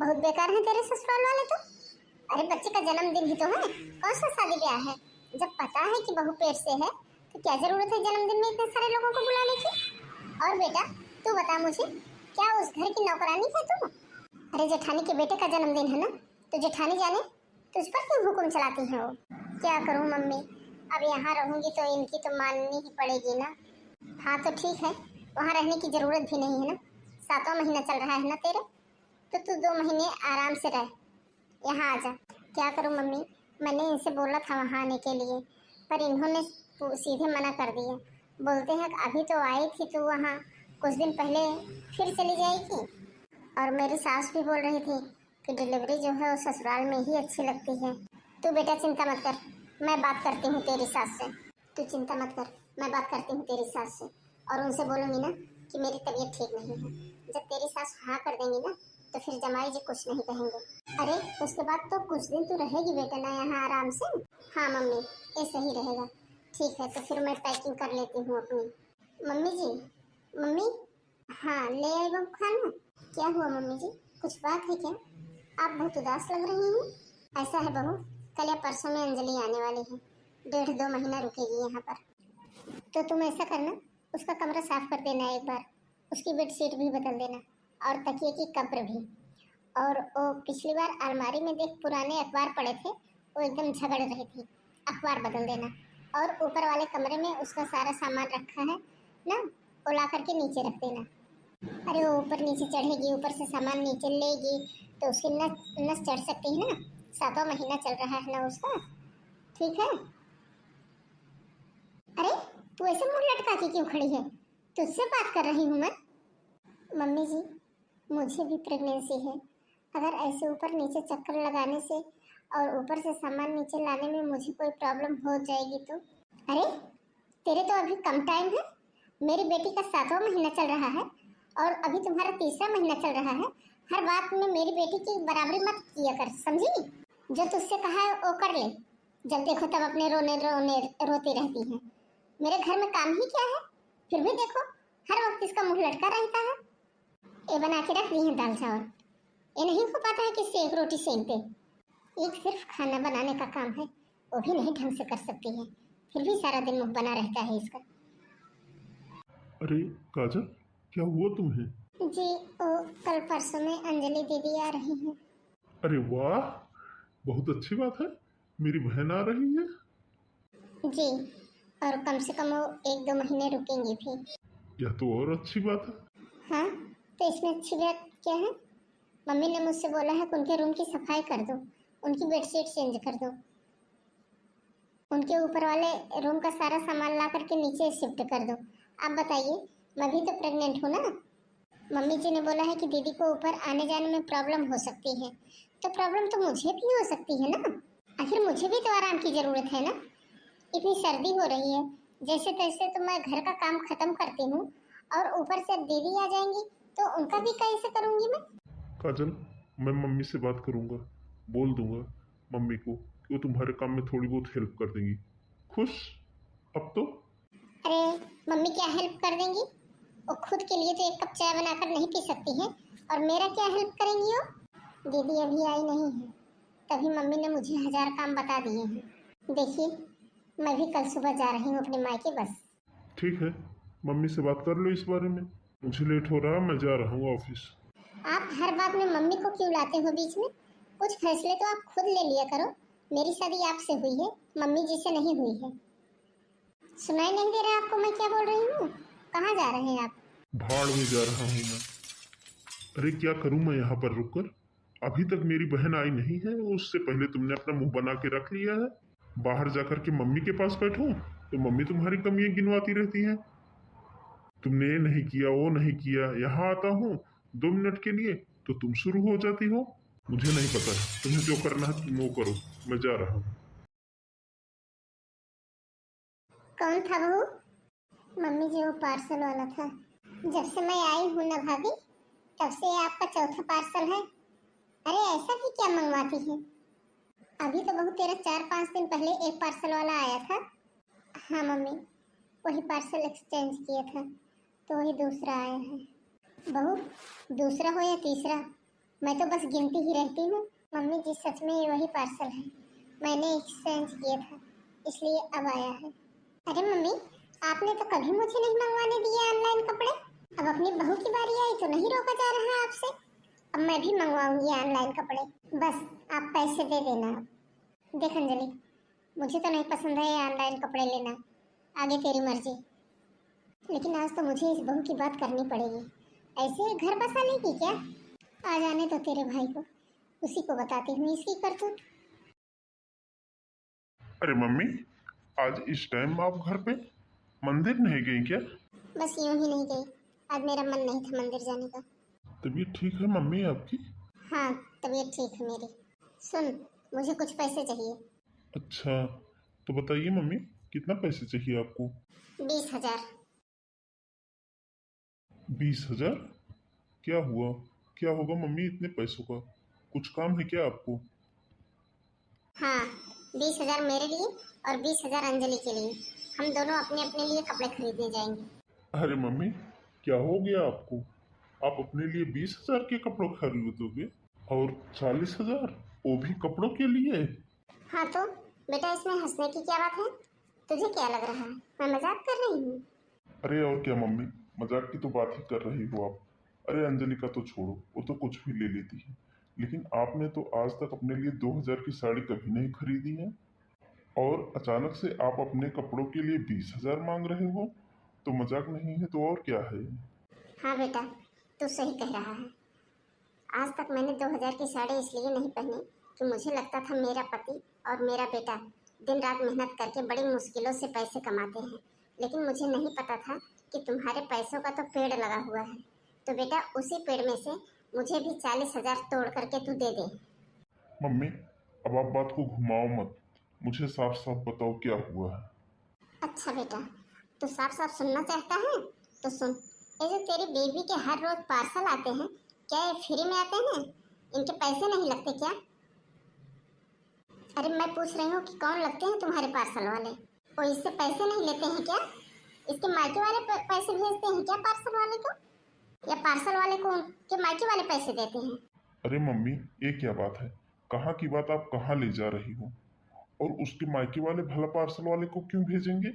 बहुत बेकार है तेरे ससुराल वाले तो। अरे बच्चे का जन्मदिन ही तो है, कौन सा शादी ब्याह है। जब पता है कि बहू पेट से है तो क्या जरूरत है जन्मदिन में इतने सारे लोगों को बुलाने की। और बेटा तू बता मुझे, क्या उस घर की नौकरानी है तू? अरे जेठानी के बेटे का जन्मदिन है ना, तो जेठानी जाने तुझ पर क्यों हुक्म चलाती है वो। क्या करूं मम्मी, अब यहाँ रहूंगी तो इनकी तो माननी ही पड़ेगी ना। हाँ तो ठीक है, वहाँ रहने की जरूरत भी नहीं है ना, 7वां महीना चल रहा है ना तेरे, तो तू 2 महीने आराम से रह, यहाँ आ जा। क्या करूं मम्मी, मैंने इनसे बोला था वहाँ आने के लिए, पर इन्होंने सीधे मना कर दिया। बोलते हैं अभी तो आई थी तू वहाँ, कुछ दिन पहले फिर चली जाएगी। और मेरी सास भी बोल रही थी कि डिलीवरी जो है वो ससुराल में ही अच्छी लगती है। तू बेटा चिंता मत कर, मैं बात करती हूँ तेरी सास से। तू चिंता मत कर, मैं बात करती हूँ तेरी सास से, और उनसे बोलूँगी ना कि मेरी तबीयत ठीक नहीं है। जब तेरी सास हाँ कर देंगी ना तो फिर जमाई जी कुछ नहीं कहेंगे। अरे उसके बाद तो कुछ दिन तू रहेगी बेटा ना यहाँ आराम से। हाँ मम्मी ये सही रहेगा। ठीक है तो फिर मैं पैकिंग कर लेती हूँ अपनी। मम्मी जी, मम्मी, हाँ ले आई बहू खाना। क्या हुआ मम्मी जी, कुछ बात है क्या? आप बहुत उदास लग रही हैं। ऐसा है बहू, कल या परसों में अंजलि आने वाली है, 1.5-2 महीना रुकेगी यहाँ पर। तो तुम ऐसा करना, उसका कमरा साफ कर देना एक बार, उसकी बेडशीट भी बदल देना और तकिए की कब्र भी। और वो पिछली बार अलमारी में देख पुराने अखबार पड़े थे, वो एकदम झगड़ रही थी, अखबार बदल देना। और ऊपर वाले कमरे में उसका सारा सामान रखा है ना, वो ला करके नीचे रख देना। अरे वो ऊपर नीचे चढ़ेगी, ऊपर से सामान नीचे लेगी तो उसकी नस नस चढ़ सकती है ना। 7वां महीना चल रहा है ना उसका। ठीक है। अरे तू ऐसे मुंह लटका के क्यों खड़ी है, तुझसे बात कर रही हूँ मैं। मम्मी जी मुझे भी प्रेगनेंसी है, अगर ऐसे ऊपर नीचे चक्कर लगाने से और ऊपर से सामान नीचे लाने में मुझे कोई प्रॉब्लम हो जाएगी तो। अरे तेरे तो अभी कम टाइम है, मेरी बेटी का 7वां महीना चल रहा है और अभी तुम्हारा 3रा महीना चल रहा है। हर बात में मेरी बेटी की बराबरी मत किया कर, समझी? जो तुझसे कहा है वो कर ले, जब देखो तब अपने रोने रोने रोती रहती है। मेरे घर में काम ही क्या है, फिर भी देखो हर वक्त इसका मुंह लटका रहता है। ये बना के रख दी है दाल चावल, ये नहीं हो पाता है कि सेक रोटी सेक दे। एक सिर्फ खाना बनाने का काम है, वो भी नहीं ढंग से कर सकती है, फिर भी सारा दिन मुंह बना रहता है इसका। अरे काजल, क्या हुआ तुम्हें? जी ओ, कल परसों में अंजलि दीदी आ रही हैं। अरे वाह, बहुत अच्छी बात है, मेरी बहन आ रही है। जी, और कम से कम वो 1-2 महीने रुकेंगी भी। यह तो और अच्छी बात है। हाँ तो इसमें अच्छी बात क्या है? मम्मी ने मुझसे बोला है कि उनके रूम की सफाई कर दो, उनकी बेडशीट चेंज कर दो, उनके ऊपर वाले रूम का सारा सामान ला करके नीचे शिफ्ट कर दो। आप बताइए, मैं भी तो प्रेग्नेंट हूँ ना। मम्मी जी ने बोला है कि दीदी को ऊपर आने जाने में प्रॉब्लम हो सकती है, तो प्रॉब्लम तो मुझे भी हो सकती है ना। आखिर मुझे भी तो आराम की जरूरत है ना। इतनी सर्दी हो रही है, जैसे तैसे तो मैं घर का काम खत्म करती हूँ, और ऊपर से अब दीदी आ जाएंगी तो उनका भी कैसे करूँगी मैं। काजल, मैं मम्मी से बात करूंगा, बोल दूंगा मम्मी को कि वो तुम्हारे काम में थोड़ी बहुत हेल्प कर देंगी। खुश? अब तो अरे मम्मी क्या हेल्प कर देंगी, वो खुद के लिए तो 1 कप चाय बनाकर नहीं पी सकती है, और मेरा क्या हेल्प करेंगी वो। दीदी अभी आई नहीं है, तभी मम्मी ने मुझे 1000 काम बता दिए हैं। देखिए मैं भी कल सुबह जा रही हूँ अपने मायके बस। ठीक है, मम्मी से बात कर लो इस बारे में। मुझे लेट हो रहा है, मैं जा रहा हूँ ऑफिस। आप हर बात में मम्मी को क्यों लाते हो बीच में, कुछ फैसले तो आप खुद ले लिया करो। मेरी शादी आपसे हुई है, मम्मी जी से नहीं हुई है। सुनाई नहीं दे रहा आपको मैं क्या बोल रही हूँ? कहाँ जा रहे हैं आप? भाड़ में जा रहा हूँ मैं। अरे क्या करूँ मैं यहाँ पर रुककर, अभी तक मेरी बहन आई नहीं है, उससे पहले तुमने अपना मुंह बना के रख लिया है। बाहर जाकर के मम्मी के पास बैठूं तो मम्मी तुम्हारी कमियां गिनवाती रहती हैं। तुमने ये नहीं किया, वो नहीं किया। यहाँ आता हूँ 2 मिनट के लिए तो तुम शुरू हो जाती हो। मुझे नहीं पता है, तुम्हें जो करना है तुम वो करो, मैं जा रहा हूँ। कौन था बहू? मम्मी जी वो पार्सल वाला था। जब से मैं आई हूँ ना भाभी, तब से ये आपका चौथा पार्सल है। अरे ऐसा भी क्या मंगवाती है? अभी तो बहू तेरा 4-5 दिन पहले एक पार्सल वाला आया था। हाँ मम्मी, वही पार्सल एक्सचेंज किया था, तो वही दूसरा आया है। बहू दूसरा हो या तीसरा, मैं तो बस गिनती ही रहती हूँ। मम्मी जी सच में ये वही पार्सल है, मैंने एक्सचेंज किया था इसलिए अब आया है। अरे मम्मी, आपने तो कभी मुझे नहीं मंगवाने दिए ऑनलाइन कपड़े। अब अपनी बहू की बारी आई तो नहीं रोका जा रहा है आपसे। अब मैं भी मंगवाऊंगी ऑनलाइन कपड़े, बस आप पैसे दे देना। देख अंजलि, मुझे तो नहीं पसंद है ये ऑनलाइन कपड़े लेना, आगे तेरी मर्जी। लेकिन आज तो मुझे इस बहू की बात करनी पड़ेगी। ऐसे घर बसा लेगी क्या? आ जाने तो तेरे भाई को, उसी को बताती हूँ इसकी करतूत। अरे मम्मी, आज इस टाइम आप घर पे मंदिर नहीं गई क्या? बस यूं ही नहीं गई, आज मेरा मन नहीं था मंदिर जाने का। तबीयत ठीक है मम्मी आपकी? हाँ, तबीयत ठीक है मेरी। सुन, मुझे कुछ पैसे चाहिए। अच्छा, तो बताइए मम्मी, कितना पैसे चाहिए आपको? 20,000। 20,000? क्या हुआ? क्या होगा मम्मी इतने पैसों का? कुछ काम है क्या आपको? हाँ, 20,000 मेरे लिए और 20,000 अंजलि के लिए। हम दोनों अपने अपने लिए कपड़े खरीदने जाएंगे। अरे मम्मी, क्या हो गया आपको? आप अपने लिए 20,000 के कपड़े खरीदोगे और 40,000 वो भी कपड़ों के लिए? हाँ तो बेटा, इसमें हंसने की क्या बात है? तुझे क्या लग रहा है मैं मजाक कर रही हूँ? अरे और क्या मम्मी, मजाक की तो बात ही कर रही हो आप। अरे अंजलि का तो छोड़ो, वो तो कुछ भी ले लेती है, लेकिन आपने तो आज तक अपने लिए 2,000 की साड़ी कभी नहीं खरीदी है, और अचानक से आप अपने कपड़ों के लिए 20,000 मांग रहे हो। तो मजाक नहीं है तो और क्या है? हाँ बेटा, तू सही कह रहा है। आज तक मैंने 2,000 की साड़ी इसलिए नहीं पहनी कि मुझे लगता था मेरा पति और मेरा बेटा दिन रात मेहनत करके बड़ी मुश्किलों से पैसे कमाते हैं। लेकिन मुझे नहीं पता था कि तुम्हारे पैसों का तो पेड़ लगा हुआ है। तो बेटा, उसी पेड़ में से मुझे भी 40,000 तोड़ करके तू दे दे। मम्मी, अब आप बात को घुमाओ मत, मुझे साफ साफ बताओ क्या हुआ है। अच्छा बेटा, तू साफ साफ सुनना चाहता है तो सुन। ये जो तेरी बेबी के हर रोज पार्सल आते हैं, क्या ये फ्री में आते हैं? इनके पैसे नहीं लगते क्या? अरे मैं पूछ रही हूँ कि कौन लगते हैं तुम्हारे पार्सल वाले? वो इससे पैसे नहीं लेते हैं क्या? इसके मायके वाले पैसे भेजते हैं क्या पार्सल वाले को, या पार्सल वाले को उनके मायके वाले पैसे देते हैं? अरे मम्मी, ये क्या बात है? कहाँ की बात आप कहाँ ले जा रही हो? और उसके मायके वाले भला पार्सल वाले को क्यों भेजेंगे?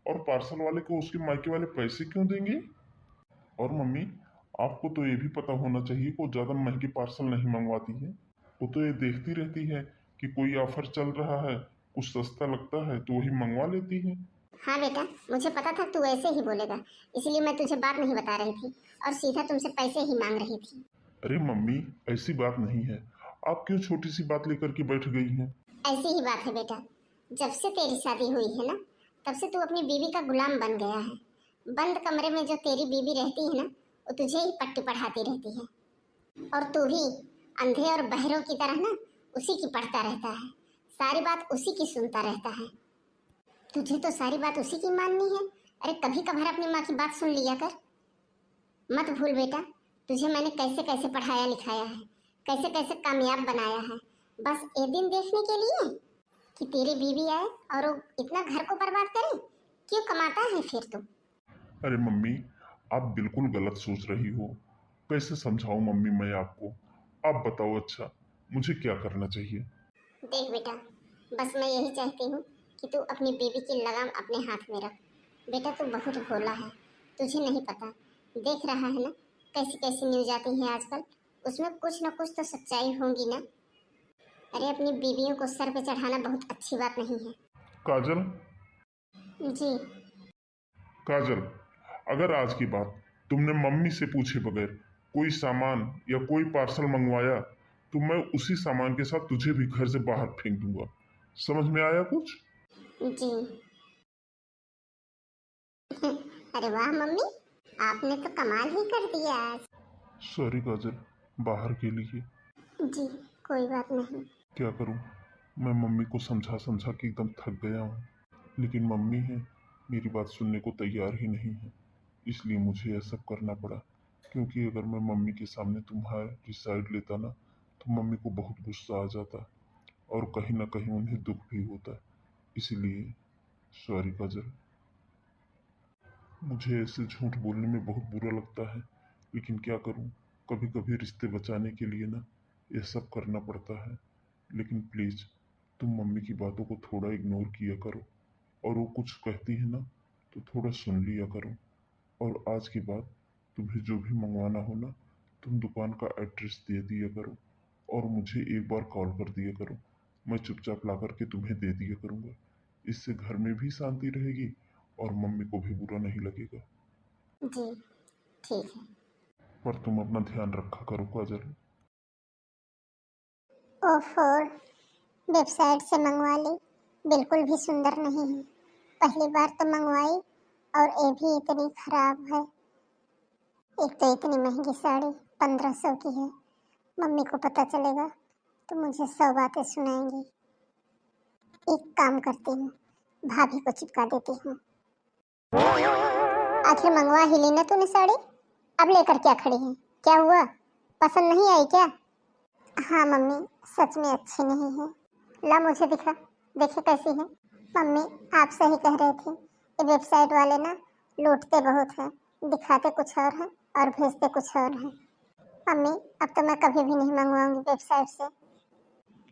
और पार्सल वाले को उसके मायके वाले पैसे क्यों देंगे? और मम्मी, आपको तो ये भी पता होना चाहिए कि वो ज़्यादा महंगे पार्सल नहीं मंगवाती है। वो तो ये देखती रहती है कि कोई ऑफर चल रहा है, कुछ सस्ता लगता है तो वही मंगवा लेती है। हाँ बेटा, मुझे पता था तू ऐसे ही बोलेगा, इसलिए मैं तुझे बात नहीं बता रही थी और सीधा तुमसे पैसे ही मांग रही थी। अरे मम्मी, ऐसी बात नहीं है। आप क्यों छोटी सी बात लेकर के बैठ गई हैं? ऐसी ही बात है बेटा। जब से तेरी शादी हुई है ना, तब से तू अपनी बीवी का गुलाम बन गया है। बंद कमरे में जो तेरी बीवी रहती है ना, वो तुझे ही पट्टी पढ़ाती रहती है। और तू भी अंधे और बहरों की तरह ना उसी की पढ़ता रहता है, सारी बात उसी की सुनता रहता है। तुझे तो सारी बात उसी की माननी है। अरे कभी कभार अपनी माँ की बात सुन लिया कर। मत भूल बेटा, तुझे मैंने कैसे कैसे पढ़ाया लिखाया है, कैसे कैसे कामयाब बनाया है, बस ये दिन देखने के लिए कि तेरी बीवी आए और वो इतना घर को बर्बाद करे। क्यों कमाता है फिर तू? अरे मम्मी, आप बिल्कुल गलत सोच रही हो। कैसे समझाऊं मम्मी मैं आपको? आप बताओ, अच्छा मुझे क्या करना चाहिए? देख बेटा, बस मैं यही चाहती हूँ कि तू अपनी बीवी की लगाम अपने हाथ में रख। बेटा तू बहुत भोला है, तुझे नहीं पता। देख रहा है ना कैसी कैसी न्यूज आती है आजकल, उसमें कुछ ना कुछ तो सच्चाई होगी ना। अरे अपनी बीवियों को सर पे चढ़ाना बहुत अच्छी बात नहीं है। काजल, जी। काजल, अगर आज की बात तुमने मम्मी से पूछे बगैर कोई सामान या कोई पार्सल मंगवाया, तो मैं उसी सामान के साथ तुझे भी घर से बाहर फेंक दूंगा। समझ में आया कुछ? जी। अरे वाह मम्मी, आपने तो कमाल ही कर दिया आज। सॉरी काजल, बाहर के लिए। जी, कोई बात नहीं। क्या करूं, मैं मम्मी को समझा समझा के एकदम थक गया हूँ, लेकिन मम्मी है मेरी बात सुनने को तैयार ही नहीं है। इसलिए मुझे यह सब करना पड़ा, क्योंकि अगर मैं मम्मी के सामने तुम्हारी साइड लेता ना, तो मम्मी को बहुत गुस्सा आ जाता और कहीं ना कहीं उन्हें दुख भी होता। इसीलिए सॉरी काजल, मुझे ऐसे झूठ बोलने में बहुत बुरा लगता है, लेकिन क्या करूं, कभी कभी रिश्ते बचाने के लिए ना ये सब करना पड़ता है। लेकिन प्लीज़ तुम मम्मी की बातों को थोड़ा इग्नोर किया करो, और वो कुछ कहती है ना तो थोड़ा सुन लिया करो। और आज के बाद तुम्हें जो भी मंगवाना हो ना, तुम दुकान का एड्रेस दे दिया करो और मुझे एक बार कॉल कर दिया करो। मैं चुपचाप ला करके तुम्हें दे दिया करूँगा। इससे घर में भी शांति रहेगी और मम्मी को भी बुरा नहीं लगेगा। जी ठीक है। पर तुम अपना ध्यान रखा करो काजल। ओफो, वेबसाइट से मंगवा ली, बिल्कुल भी सुंदर नहीं है। पहली बार तो मंगवाई और ये भी इतनी खराब है। एक तो इतनी महंगी साड़ी 1500 की है। मम्मी को पता चलेगा तो मुझे 100 बातें सुनाएंगी। एक काम करती हूँ, भाभी को चिपका देती हूँ। आखिर मंगवा ही ली ना तूने साड़ी, अब लेकर क्या खड़ी है? क्या हुआ, पसंद नहीं आई क्या? हाँ मम्मी, सच में अच्छी नहीं है। ला मुझे दिखा, देखे कैसी है। मम्मी आप सही कह रहे थे, ये वेबसाइट वाले ना लूटते बहुत हैं, दिखाते कुछ और हैं और भेजते कुछ और हैं। मम्मी अब तो मैं कभी भी नहीं मंगवाऊंगी वेबसाइट से।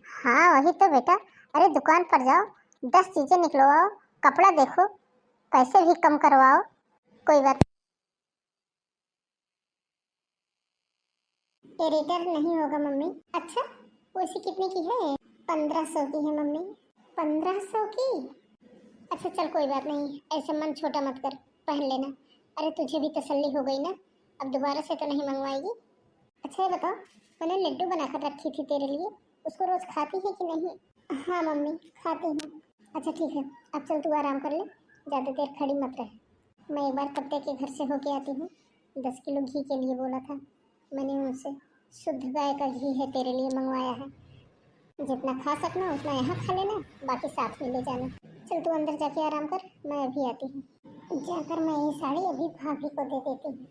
हाँ वही तो बेटा, अरे दुकान पर जाओ, 10 चीजें निकलवाओ, कपड़ा देखो, पैसे भी कम करवाओ। कोई बात, ये रिटर्न नहीं होगा मम्मी। अच्छा, वैसे कितने की है? 1500 की है मम्मी। 1500 की? अच्छा चल कोई बात नहीं, ऐसे मन छोटा मत कर, पहन लेना। अरे तुझे भी तसल्ली हो गई ना, अब दोबारा से तो नहीं मंगवाएगी। अच्छा ये बताओ, मैंने लड्डू बनाकर रखी थी तेरे लिए, उसको रोज खाती है कि नहीं? हाँ मम्मी खाती हूँ। अच्छा ठीक है, अब चल तू आराम कर ले, ज़्यादा देर खड़ी मत रह। मैं एक बार कत्ते के घर से होके आती हूँ, 10 किलो घी के लिए बोला था मैंने उनसे। शुद्ध गाय का घी है, तेरे लिए मंगवाया है। जितना खा सकना उतना यहाँ खा लेना, बाकी साथ में ले जाना। चल तू अंदर जाके आराम कर, मैं अभी आती हूँ। जाकर मैं ये साड़ी अभी भाभी को दे देती हूँ।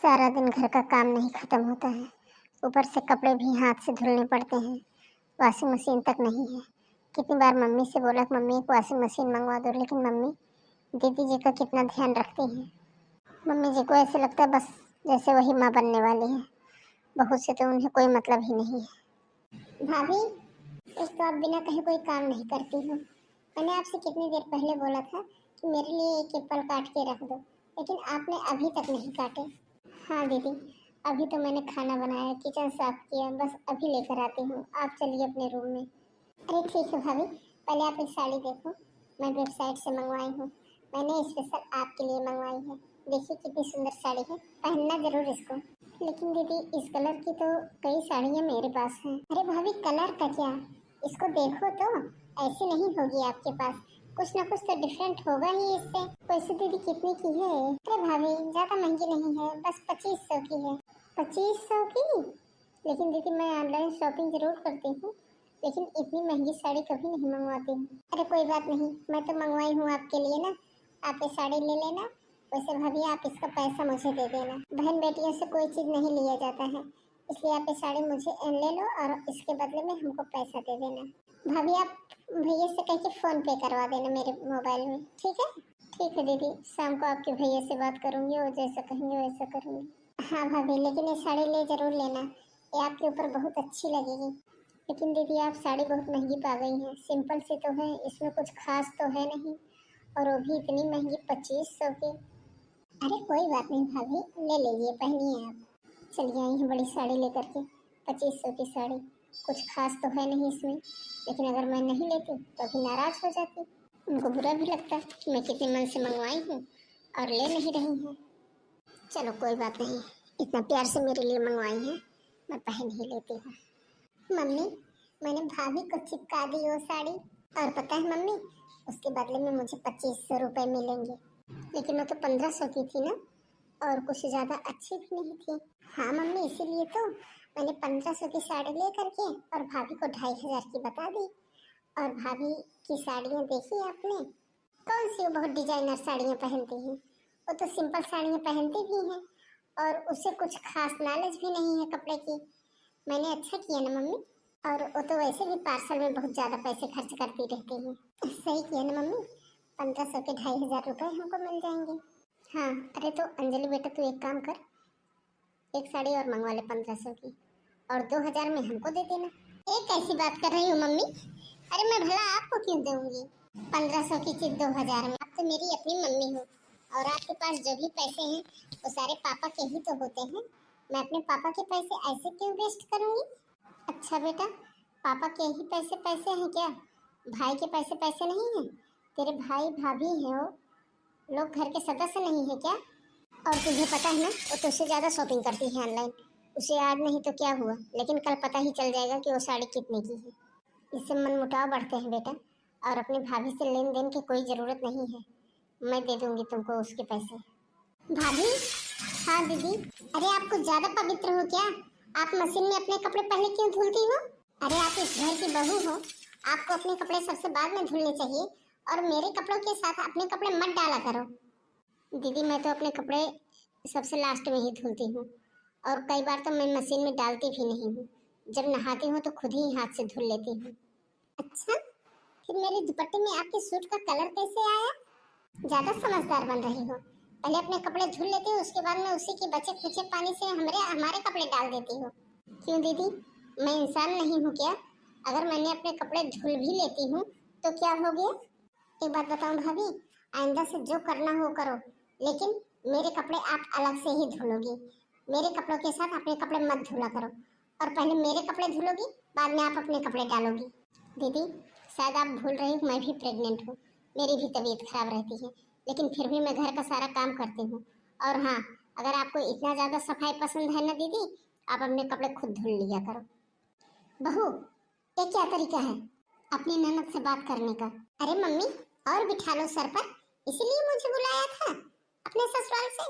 सारा दिन घर का काम नहीं खत्म होता है, ऊपर से कपड़े भी हाथ से धुलने पड़ते हैं, वॉशिंग मशीन तक नहीं है। कितनी बार मम्मी से बोला कि मम्मी एक वॉशिंग मशीन मंगवा दो, लेकिन मम्मी दीदी जी का कितना ध्यान रखती हैं। मम्मी जी को ऐसे लगता है बस जैसे वही माँ बनने वाली है, बहू से तो उन्हें कोई मतलब ही नहीं है। भाभी एक तो आप बिना कहीं कोई काम नहीं करती हो। मैंने आपसे कितनी देर पहले बोला था कि मेरे लिए एक एप्पल काट के रख दो, लेकिन आपने अभी तक नहीं काटे। हाँ दीदी, अभी तो मैंने खाना बनाया, किचन साफ किया, बस अभी लेकर आती हूँ। आप चलिए अपने रूम में। अरे ठीक है भाभी, पहले आप एक साड़ी देखो, मैं वेबसाइट से मंगवाई हूँ, मैंने स्पेशल आपके लिए मंगवाई है। देखिए कितनी सुंदर साड़ी है, पहनना जरूर इसको। लेकिन दीदी इस कलर की तो कई साड़ियाँ मेरे पास हैं। अरे भाभी कलर का क्या, इसको देखो तो, ऐसी नहीं होगी आपके पास, कुछ ना कुछ तो डिफरेंट होगा ही इससे। वैसे दीदी कितने की है? अरे भाभी ज़्यादा महंगी नहीं है, बस 2500 की है। 2500 की? लेकिन दीदी मैं ऑनलाइन शॉपिंग जरूर करती हूँ, लेकिन इतनी महंगी साड़ी कभी नहीं मंगवाती हूँ। अरे कोई बात नहीं, मैं तो मंगवाई हूँ आपके लिए ना, आप ये साड़ी ले लेना। वैसे भाभी आप इसका पैसा मुझे दे देना, बहन बेटियों से कोई चीज़ नहीं लिया जाता है, इसलिए आप ये साड़ी मुझे ले लो और इसके बदले में हमको पैसा दे देना। भाभी आप भैया से कह के फ़ोन पे करवा देना मेरे मोबाइल में, ठीक है? ठीक है दीदी, शाम को आपके भैया से बात करूँगी, वो जैसा कहेंगे वैसा करूँगी। हाँ भाभी, लेकिन ये साड़ी ले ज़रूर लेना, ये आपके ऊपर बहुत अच्छी लगेगी। लेकिन दीदी आप साड़ी बहुत महंगी पा गई हैं, सिंपल सी तो है, इसमें कुछ खास तो है नहीं, और वो भी इतनी महंगी 2500 की। अरे कोई बात नहीं भाभी, ले लीजिए, पहनिए आप। चलिए आई हैं बड़ी साड़ी लेकर के, 2500 की साड़ी, कुछ खास तो है नहीं इसमें, लेकिन अगर मैं नहीं लेती तो भी नाराज़ हो जाती, उनको बुरा भी लगता कि मैं कितने मन से मंगवाई हूँ और ले नहीं रही हूँ। चलो कोई बात नहीं, इतना प्यार से मेरे लिए मंगवाई हैं, मैं पहन ही लेती हूँ। मम्मी मैंने भाभी को चिपका दी वो साड़ी, और पता है मम्मी, उसके बदले में मुझे 2500 रुपये मिलेंगे। लेकिन वो तो 1500 की थी ना, और कुछ ज़्यादा अच्छी भी नहीं थी। हाँ मम्मी, इसीलिए तो मैंने 1500 की साड़ी ले करके और भाभी को 2500 की बता दी। और भाभी की साड़ियाँ देखी आपने, कौन सी वो बहुत डिजाइनर साड़ियाँ पहनती हैं, वो तो सिंपल साड़ियाँ पहनती भी हैं, और उसे कुछ खास नॉलेज भी नहीं है कपड़े की। मैंने अच्छा किया ना मम्मी, और वो तो वैसे भी पार्सल में बहुत ज़्यादा पैसे खर्च करती रहती है। सही किया ना मम्मी, 1500 के 2500 रुपये हमको मिल जाएंगे। हाँ अरे तो अंजलि बेटा, तू एक काम कर, एक साड़ी और मंगवा ले 1500 की, और 2000 में हमको दे देना। ये कैसी बात कर रही हो मम्मी? अरे मैं भला आपको क्यों दूंगी 1500 की चीज 2000 में? आप तो मेरी अपनी मम्मी हो, और आपके पास जो भी पैसे हैं वो सारे पापा के ही तो होते हैं। मैं अपने पापा के पैसे ऐसे क्यों वेस्ट करूंगी? अच्छा बेटा, पापा के ही पैसे पैसे हैं क्या? भाई के पैसे पैसे नहीं हैं? तेरे भाई भाभी हैं वो लोग घर के सदस्य नहीं है क्या? और तुझे पता है ना, वो तुझसे ज्यादा शॉपिंग करती है ऑनलाइन। उसे आज नहीं तो क्या हुआ, लेकिन कल पता ही चल जाएगा कि वो साड़ी कितने की है। इससे मनमुटाव बढ़ते हैं बेटा, और अपनी भाभी से लेन देन की कोई जरूरत नहीं है। मैं दे दूंगी तुमको उसके पैसे। भाभी? हाँ दीदी। अरे आप कुछ ज्यादा पवित्र हो क्या? आप मशीन में अपने कपड़े पहले क्यों धुलती हो? अरे आप इस घर की बहू हो, आपको अपने कपड़े सबसे बाद में धुलने चाहिए, और मेरे कपड़ों के साथ अपने कपड़े मत डाला करो। दीदी मैं तो अपने कपड़े सबसे लास्ट में ही धुलती हूँ, और कई बार तो मैं मशीन में डालती भी नहीं हूँ। जब नहाती हूँ तो खुद ही हाथ से धुल लेती हूँ। अच्छा, फिर मेरे दुपट्टे में आपके सूट का कलर कैसे आया? ज्यादा समझदार बन रही हो। पहले अपने कपड़े धुल लेती हो, उसके बाद में उसी के बचे खुचे पानी से हमारे कपड़े डाल देती हो। क्यों दीदी, मैं इंसान नहीं हूँ क्या? अगर मैंने अपने कपड़े धुल भी लेती हूँ तो क्या हो गया? एक बात बताऊं भाभी, आइंदा से जो करना हो करो, लेकिन मेरे कपड़े आप अलग से ही धुलोगी। मेरे कपड़ों के साथ अपने कपड़े मत धुला करो, और पहले मेरे कपड़े धुलोगी, बाद में आप अपने कपड़े डालोगी। दीदी शायद आप भूल रही हो, मैं भी प्रेग्नेंट हूँ, मेरी भी तबीयत खराब रहती है, लेकिन फिर भी मैं घर का सारा काम करती हूँ। और हाँ, अगर आपको इतना ज्यादा सफाई पसंद है ना दीदी, आप अपने कपड़े खुद धुल लिया करो। बहू, ये क्या तरीका है अपनी ननद से बात करने का? अरे मम्मी, और बिठा लो सर पर, इसीलिए मुझे बुलाया था अपने ससुराल से।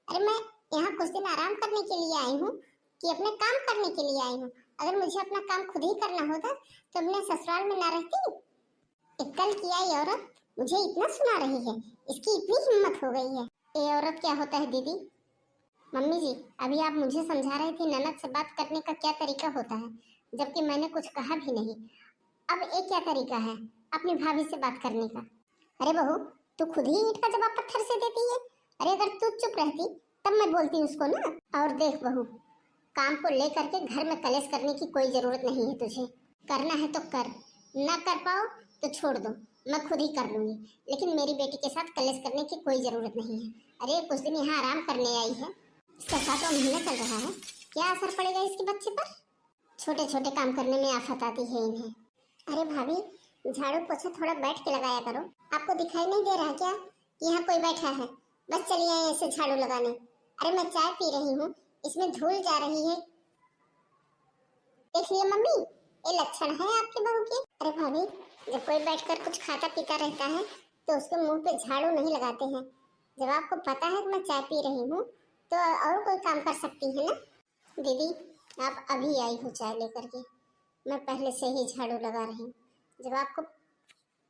अरे मैं यहाँ कुछ दिन आराम करने के लिए आई हूँ कि अपने काम करने के लिए आई हूँ? अगर मुझे अपना काम खुद ही करना होता तो अपने ससुराल में ना रहती। कल की आई औरत मुझे इतना सुना रही है, इसकी इतनी हिम्मत हो गई है। ये औरत क्या होता है दीदी? मम्मी जी, अभी आप मुझे समझा रही थी ननद से बात करने का क्या तरीका होता है, जबकि मैंने कुछ कहा भी नहीं। अब एक क्या तरीका है अपनी भाभी से बात करने का? अरे बहू, तू खुद ही ईंट का जवाब पत्थर से देती है। अरे अगर तू चुप रहती तब मैं बोलती उसको ना। और देख बहू, काम को लेकर के घर में कलेश करने की कोई जरूरत नहीं है तुझे। करना है तो कर, ना कर पाओ तो छोड़ दो, मैं खुद ही कर लूंगी, लेकिन मेरी बेटी के साथ कलेश करने की कोई जरूरत नहीं है। अरे कुछ दिन यहाँ आराम करने आई है, इसका 7वां महीना चल रहा है, क्या असर पड़ेगा इसके बच्चे पर? छोटे छोटे काम करने में आफत आती है इन्हें। अरे भाभी, झाड़ू पोछा थोड़ा बैठ के लगाया करो। आपको दिखाई नहीं दे रहा क्या कि यहाँ कोई बैठा है? बस चलिए आए ऐसे झाड़ू लगाने। अरे मैं चाय पी रही हूँ, इसमें धूल जा रही है। देखिए मम्मी, ये लक्षण है आपके बहू के। अरे भाभी, जब कोई बैठकर कुछ खाता पीता रहता है तो उसके मुंह पे झाड़ू नहीं लगाते हैं। जब आपको पता है कि मैं चाय पी रही हूँ तो और कोई काम कर सकती है ना। दीदी आप अभी आई हो चाय लेकर के, मैं पहले से ही झाड़ू लगा रही हूँ। जब आपको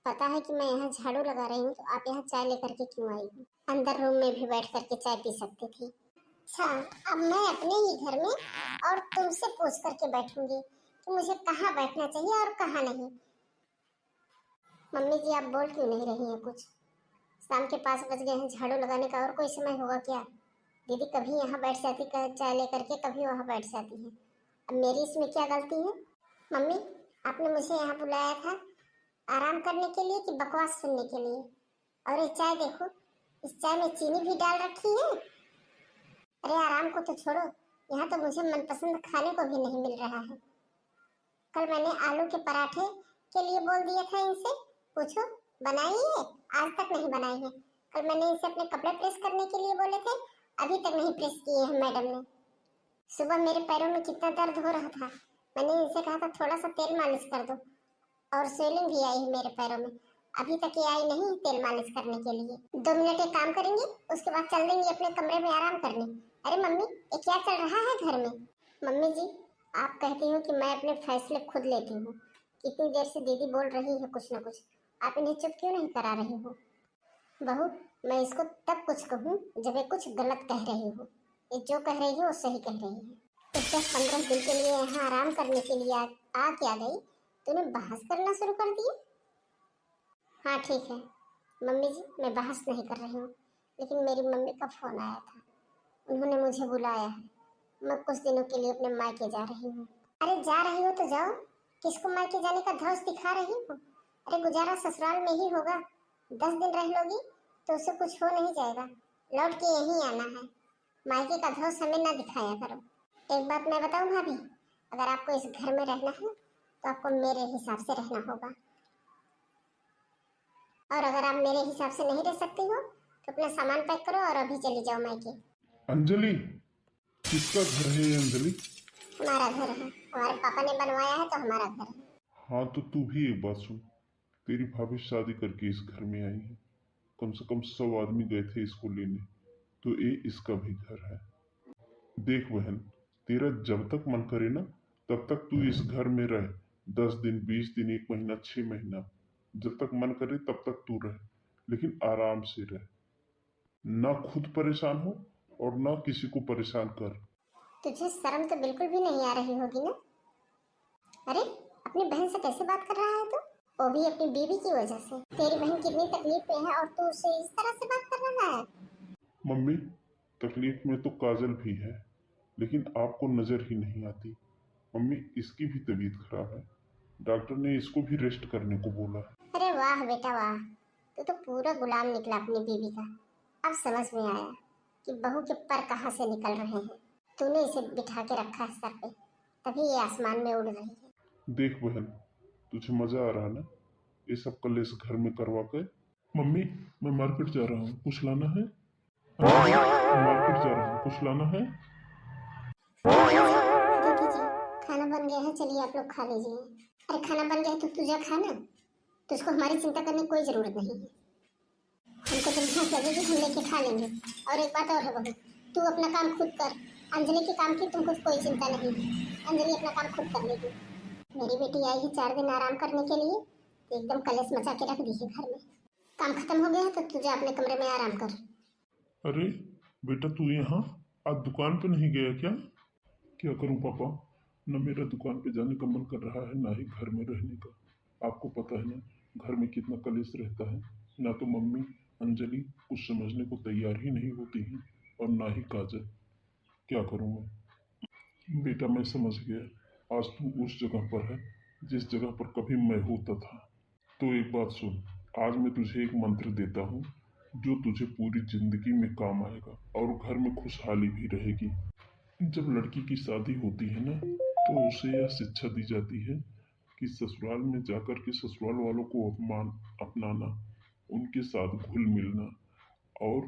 पता है कि मैं यहाँ झाड़ू लगा रही हूँ तो आप यहाँ चाय लेकर के क्यों आई हो? अंदर रूम में भी बैठ करके चाय पी सकती थी। अच्छा, अब मैं अपने ही घर में और तुमसे पूछ करके बैठूंगी कि मुझे कहाँ बैठना चाहिए और कहाँ नहीं। मम्मी जी आप बोल क्यों नहीं रही हैं कुछ? शाम के 5 बज गए हैं, झाड़ू लगाने का और कोई समय होगा क्या? दीदी कभी यहाँ बैठ जाती चाय लेकर के, कभी वहाँ बैठ जाती है। अब मेरी इसमें क्या गलती है? मम्मी, आपने मुझे यहाँ बुलाया था आराम करने के लिए कि बकवास सुनने के लिए? और ये चाय देखो, इस चाय में चीनी भी डाल रखी है। अरे आराम को तो छोड़ो, यहाँ तो मुझे मनपसंद खाने को भी नहीं मिल रहा है। कल मैंने आलू के पराठे के लिए बोल दिया था इनसे, पूछो बनाई है? आज तक नहीं बनाई है। कल मैंने इनसे अपने कपड़े प्रेस करने के लिए बोले थे, अभी तक नहीं प्रेस किए हैं मैडम ने। सुबह मेरे पैरों में कितना दर्द हो रहा था, मैंने इनसे कहा था थोड़ा सा तेल मालिश कर दो, और स्वेलिंग भी आई है मेरे पैरों में। अभी तक ये आई नहीं तेल मालिश करने के लिए। 2 मिनट एक काम करेंगे, उसके बाद चल देंगे अपने कमरे में आराम करने। अरे मम्मी, ये क्या चल रहा है घर में? मम्मी जी, आप कहती हो कि मैं अपने फैसले खुद लेती हूँ। कितनी देर से दीदी बोल रही है कुछ ना कुछ, आप इन्हें चुप क्यों नहीं करा रही हो? बहू, मैं इसको तब कुछ कहूँ जब ये कुछ गलत कह रही हो। ये जो कह रही है वो सही कह रही है। तो 10-15 दिन के लिए यहाँ आराम करने के लिए आ क्या गई, तूने बहस करना शुरू कर दिया? हाँ ठीक है मम्मी जी, मैं बहस नहीं कर रही हूँ, लेकिन मेरी मम्मी का फ़ोन आया था, उन्होंने मुझे बुलाया है। मैं कुछ दिनों के लिए अपने मायके जा रही हूँ। अरे जा रही हो तो जाओ, किसको मायके जाने का धौंस दिखा रही हो? अरे गुजारा ससुराल में ही होगा। 10 दिन रह लोगी तो उससे कुछ हो नहीं जाएगा, लौट के यहीं आना है। मायके का धौंस हमें ना दिखाया करो। एक बात मैं बताऊं भाभी, अगर आपको इस घर में रहना है तो आपको मेरे हिसाब से रहना होगा, और अगर आप मेरे हिसाब से नहीं रह सकती हो तो अपना सामान पैक करो और अभी चली जाओ मायके। अंजलि, किसका घर है ये अंजलि? हमारा घर है, हमारे पापा ने बनवाया है तो हमारा घर है। हाँ तो तू भी एक बात सुन, तेरी भाभी शादी करके इस घर में आई है। कम से कम 100 आदमी गए थे इसको लेने, तो ये इसका भी घर है। देख बहन, तेरा जब तक मन करे ना तब तक तू इस घर में रह। 10 दिन, 20 दिन, 1 महीना, 6 महीना, जब तक मन करे तब तक तू रह, लेकिन आराम से रह। ना खुद परेशान हो और ना किसी को परेशान कर। तुझे शर्म तो बिल्कुल भी नहीं आ रही होगी ना? अरे अपनी बहन से कैसे बात कर रहा है तू, वो भी अपनी बीवी की वजह से। तेरी बहन कितनी तकलीफ में है और तू उससे इस तरह से बात कर रहा है? मम्मी, तकलीफ में तो काजल भी है, लेकिन आपको नजर ही नहीं आती। मम्मी, इसकी भी तबीयत खराब है, डॉक्टर ने इसको भी रेस्ट करने को बोला है। अरे वाह बेटा वाह, तू तो पूरा गुलाम निकला अपनी बीवी का। अब समझ में आया कि बहू के पर कहाँ से निकल रहे हैं। तूने इसे बिठा के रखा है सर पे, तभी ये आसमान में उड़ रही है। देख बहन, तुझे मजा आ रहा है ना ये सब कल इस घर में करवा के? मम्मी, मैं मार्केट जा रहा हूँ, कुछ लाना है? मार्केट जा रहा हूँ, कुछ लाना है? दीदी जी, खाना बन गया है, चलिए आप लोग खा लीजिए। अरे खाना बन गया है तो तू जा खा ना, तुझको हमारी चिंता करने की कोई जरूरत नहीं है। हमको जब भूख लगेगी हम लेके खा लेंगे। और एक बात और है बहू, तू अपना काम खुद कर। अंजलि के काम की तुमको कोई चिंता नहीं है, अंजलि अपना काम खुद कर लेगी। मेरी बेटी आई है 4 दिन आराम करने के लिए, तो एकदम कलेश मचा के रख दी है घर में। काम खत्म हो गया है तो तुझे अपने कमरे में आराम कर। अरे बेटा, तू यहाँ आज दुकान पे नहीं गया क्या? क्या करूं पापा, न मेरा दुकान पे जाने का मन कर रहा है, ना ही घर में रहने का। आपको पता है ना घर में कितना कलेश रहता है। ना तो मम्मी अंजलि कुछ समझने को तैयार ही नहीं होती है, और ना ही काजल। क्या करूं मैं? बेटा मैं समझ गया, आज तू उस जगह पर है जिस जगह पर कभी मैं होता था। तो एक बात सुन, आज मैं तुझे एक मंत्र देता हूँ जो तुझे पूरी जिंदगी में काम आएगा और घर में खुशहाली भी रहेगी। जब लड़की की शादी होती है ना तो उसे यह शिक्षा दी जाती है कि ससुराल में जाकर के ससुराल वालों को अपमान अपनाना, उनके साथ घुल मिलना, और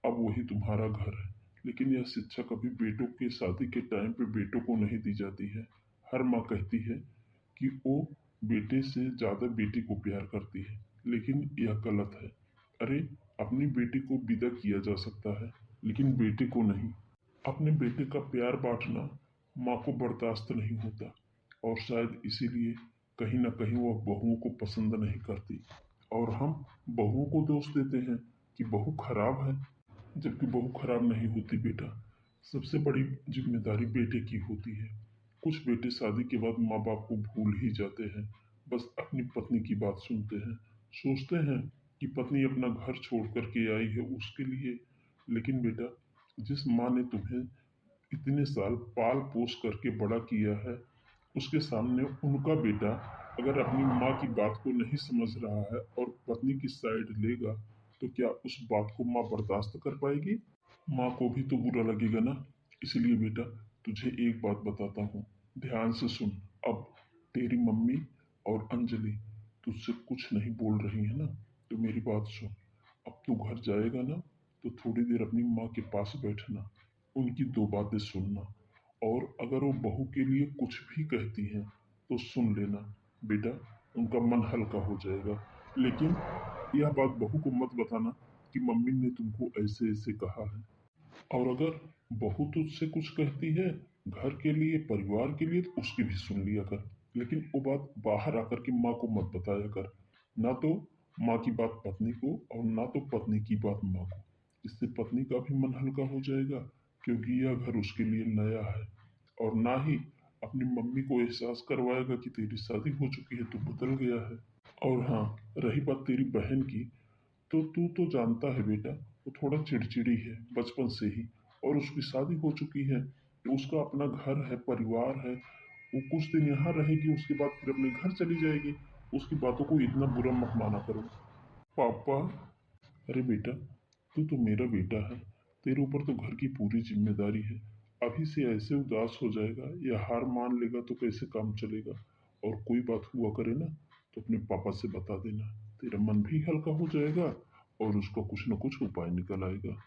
अब वही तुम्हारा घर है। लेकिन यह शिक्षा कभी बेटों के शादी के टाइम पे बेटों को नहीं दी जाती है। हर माँ कहती है कि वो बेटे से ज़्यादा बेटी को प्यार करती है, लेकिन यह गलत है। अरे अपनी बेटी को विदा किया जा सकता है, लेकिन बेटे को नहीं। अपने बेटे का प्यार बांटना माँ को बर्दाश्त नहीं होता, और शायद इसीलिए कहीं ना कहीं वह बहुओं को पसंद नहीं करती, और हम बहुओं को दोष देते हैं कि बहू खराब है, जबकि बहू खराब नहीं होती बेटा। सबसे बड़ी जिम्मेदारी बेटे की होती है। कुछ बेटे शादी के बाद माँ बाप को भूल ही जाते हैं, बस अपनी पत्नी की बात सुनते हैं, सोचते हैं कि पत्नी अपना घर छोड़ करके आई है उसके लिए। लेकिन बेटा, जिस माँ ने तुम्हें इतने साल पाल पोस करके बड़ा किया है, उसके सामने उनका बेटा अगर अपनी माँ की बात को नहीं समझ रहा है और पत्नी की साइड लेगा, तो क्या उस बात को माँ बर्दाश्त कर पाएगी? माँ को भी तो बुरा लगेगा ना। इसलिए बेटा, तुझे एक बात बताता हूँ, ध्यान से सुन। अब तेरी मम्मी और अंजलि तुझसे कुछ नहीं बोल रही है ना, तो मेरी बात सुन। अब तू घर जाएगा ना तो थोड़ी देर अपनी माँ के पास बैठना, उनकी 2 बातें सुनना, और अगर वो बहू के लिए कुछ भी कहती हैं तो सुन लेना बेटा, उनका मन हल्का हो जाएगा। लेकिन यह बात बहू को मत बताना कि मम्मी ने तुमको ऐसे ऐसे कहा है। और अगर बहू तुझसे कुछ कहती है घर के लिए, परिवार के लिए, तो उसकी भी सुन लिया कर, लेकिन वो बात बाहर आकर के माँ को मत बताया कर। ना तो माँ की बात पत्नी को, और ना तो पत्नी की बात माँ को। इससे पत्नी का भी मन हल्का हो जाएगा, क्योंकि यह घर उसके लिए नया है। और ना ही अपनी मम्मी को एहसास करवाएगा कि तेरी शादी हो चुकी है, तू बदल गया है। और हाँ, रही बात तेरी बहन की, तो तू तो जानता है बेटा, वो थोड़ा चिड़चिड़ी है बचपन से ही, और उसकी शादी हो चुकी है। उसका अपना घर है, परिवार है। वो कुछ दिन यहाँ रहेगी, उसके बाद फिर अपने घर चली जाएगी। उसकी बातों को इतना बुरा मत माना करो। पापा, अरे बेटा, तू तो मेरा बेटा है। तेरे ऊपर तो घर की पूरी जिम्मेदारी है। अभी से ऐसे उदास हो जाएगा या हार मान लेगा तो कैसे काम चलेगा। और कोई बात हुआ करे ना तो अपने पापा से बता देना। तेरा मन भी हल्का हो जाएगा और उसका कुछ ना कुछ उपाय निकल आएगा।